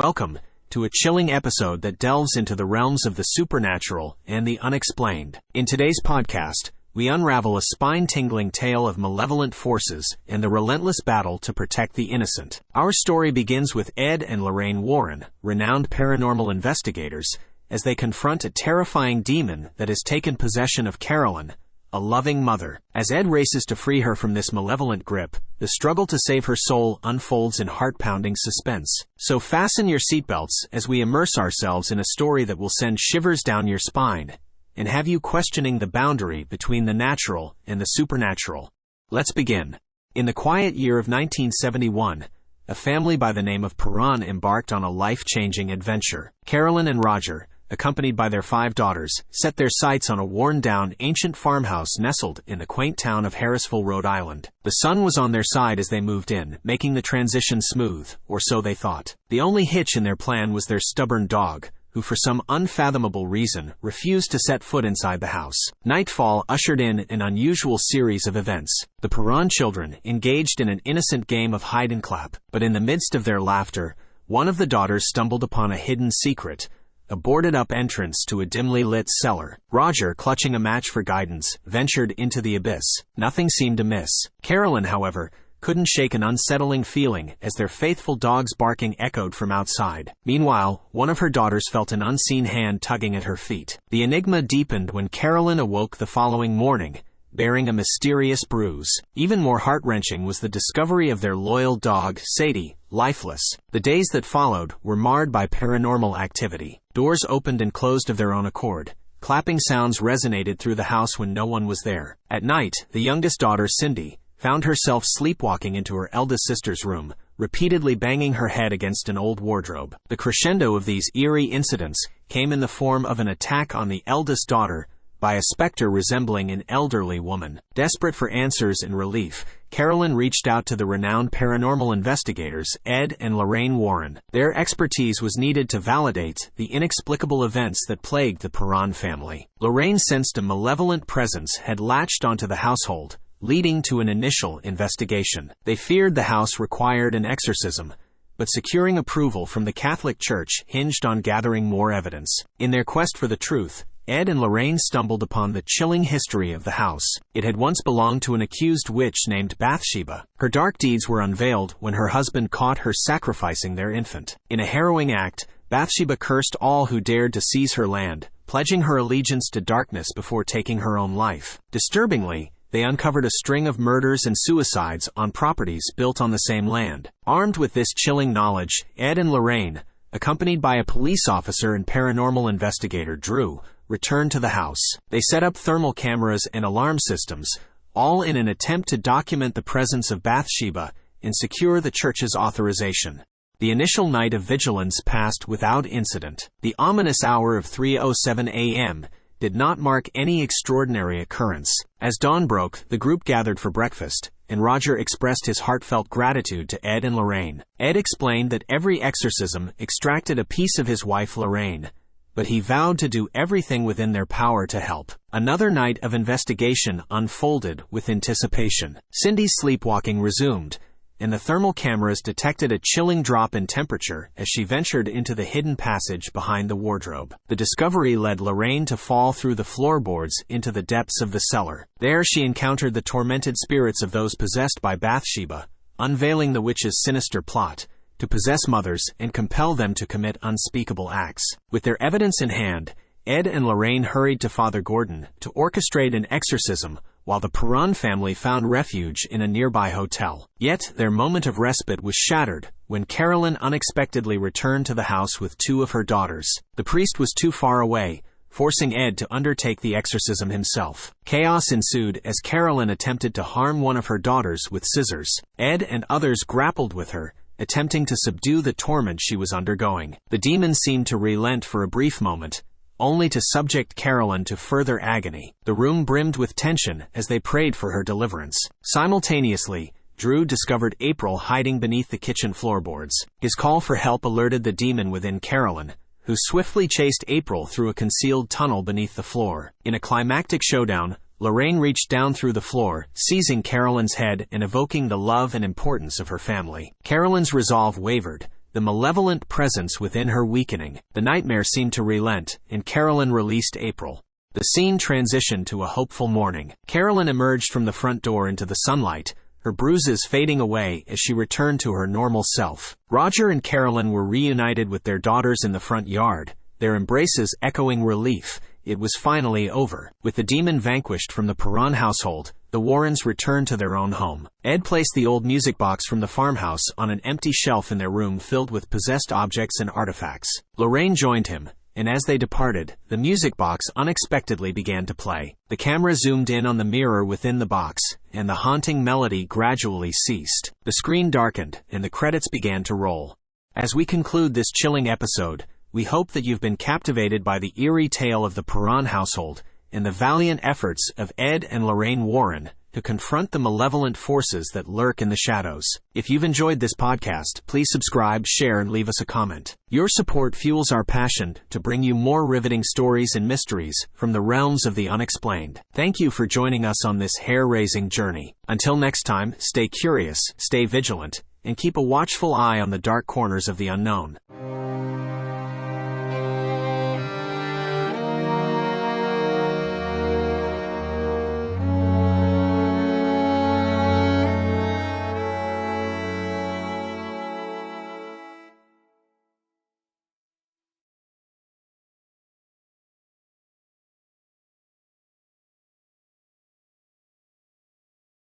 Welcome to a chilling episode that delves into the realms of the supernatural and the unexplained. In today's podcast, we unravel a spine-tingling tale of malevolent forces and the relentless battle to protect the innocent. Our story begins with Ed and Lorraine Warren, renowned paranormal investigators, as they confront a terrifying demon that has taken possession of Carolyn, a loving mother. As Ed races to free her from this malevolent grip, the struggle to save her soul unfolds in heart-pounding suspense. So fasten your seatbelts as we immerse ourselves in a story that will send shivers down your spine and have you questioning the boundary between the natural and the supernatural. Let's begin. In the quiet year of 1971, a family by the name of Perron embarked on a life-changing adventure. Carolyn and Roger, accompanied by their 5 daughters, set their sights on a worn-down ancient farmhouse nestled in the quaint town of Harrisville, Rhode Island. The sun was on their side as they moved in, making the transition smooth, or so they thought. The only hitch in their plan was their stubborn dog, who for some unfathomable reason refused to set foot inside the house. Nightfall ushered in an unusual series of events. The Perron children engaged in an innocent game of hide-and-clap, but in the midst of their laughter, one of the daughters stumbled upon a hidden secret, a boarded-up entrance to a dimly lit cellar. Roger, clutching a match for guidance, ventured into the abyss. Nothing seemed amiss. Carolyn, however, couldn't shake an unsettling feeling as their faithful dog's barking echoed from outside. Meanwhile, one of her daughters felt an unseen hand tugging at her feet. The enigma deepened when Carolyn awoke the following morning, bearing a mysterious bruise. Even more heart-wrenching was the discovery of their loyal dog, Sadie, lifeless. The days that followed were marred by paranormal activity. Doors opened and closed of their own accord. Clapping sounds resonated through the house when no one was there. At night, the youngest daughter, Cindy, found herself sleepwalking into her eldest sister's room, repeatedly banging her head against an old wardrobe. The crescendo of these eerie incidents came in the form of an attack on the eldest daughter by a specter resembling an elderly woman. Desperate for answers and relief, Carolyn reached out to the renowned paranormal investigators, Ed and Lorraine Warren. Their expertise was needed to validate the inexplicable events that plagued the Perron family. Lorraine sensed a malevolent presence had latched onto the household, leading to an initial investigation. They feared the house required an exorcism, but securing approval from the Catholic Church hinged on gathering more evidence. In their quest for the truth, Ed and Lorraine stumbled upon the chilling history of the house. It had once belonged to an accused witch named Bathsheba. Her dark deeds were unveiled when her husband caught her sacrificing their infant. In a harrowing act, Bathsheba cursed all who dared to seize her land, pledging her allegiance to darkness before taking her own life. Disturbingly, they uncovered a string of murders and suicides on properties built on the same land. Armed with this chilling knowledge, Ed and Lorraine, accompanied by a police officer and paranormal investigator, Drew, returned to the house. They set up thermal cameras and alarm systems, all in an attempt to document the presence of Bathsheba and secure the church's authorization. The initial night of vigilance passed without incident. The ominous hour of 3:07 a.m. did not mark any extraordinary occurrence. As dawn broke, the group gathered for breakfast, and Roger expressed his heartfelt gratitude to Ed and Lorraine. Ed explained that every exorcism extracted a piece of his wife Lorraine, but he vowed to do everything within their power to help. Another night of investigation unfolded with anticipation. Cindy's sleepwalking resumed, and the thermal cameras detected a chilling drop in temperature as she ventured into the hidden passage behind the wardrobe. The discovery led Lorraine to fall through the floorboards into the depths of the cellar. There she encountered the tormented spirits of those possessed by Bathsheba, unveiling the witch's sinister plot to possess mothers and compel them to commit unspeakable acts. With their evidence in hand, Ed and Lorraine hurried to Father Gordon to orchestrate an exorcism, while the Perron family found refuge in a nearby hotel. Yet, their moment of respite was shattered when Carolyn unexpectedly returned to the house with 2 of her daughters. The priest was too far away, forcing Ed to undertake the exorcism himself. Chaos ensued as Carolyn attempted to harm one of her daughters with scissors. Ed and others grappled with her, attempting to subdue the torment she was undergoing. The demon seemed to relent for a brief moment, only to subject Carolyn to further agony. The room brimmed with tension as they prayed for her deliverance. Simultaneously, Drew discovered April hiding beneath the kitchen floorboards. His call for help alerted the demon within Carolyn, who swiftly chased April through a concealed tunnel beneath the floor. In a climactic showdown, Lorraine reached down through the floor, seizing Carolyn's head and evoking the love and importance of her family. Carolyn's resolve wavered, the malevolent presence within her weakening. The nightmare seemed to relent, and Carolyn released April. The scene transitioned to a hopeful morning. Carolyn emerged from the front door into the sunlight, her bruises fading away as she returned to her normal self. Roger and Carolyn were reunited with their daughters in the front yard, their embraces echoing relief. It was finally over. With the demon vanquished from the Perron household, the Warrens returned to their own home. Ed placed the old music box from the farmhouse on an empty shelf in their room filled with possessed objects and artifacts. Lorraine joined him, and as they departed, the music box unexpectedly began to play. The camera zoomed in on the mirror within the box, and the haunting melody gradually ceased. The screen darkened, and the credits began to roll. As we conclude this chilling episode, we hope that you've been captivated by the eerie tale of the Perron household and the valiant efforts of Ed and Lorraine Warren to confront the malevolent forces that lurk in the shadows. If you've enjoyed this podcast, please subscribe, share, and leave us a comment. Your support fuels our passion to bring you more riveting stories and mysteries from the realms of the unexplained. Thank you for joining us on this hair-raising journey. Until next time, stay curious, stay vigilant, and keep a watchful eye on the dark corners of the unknown.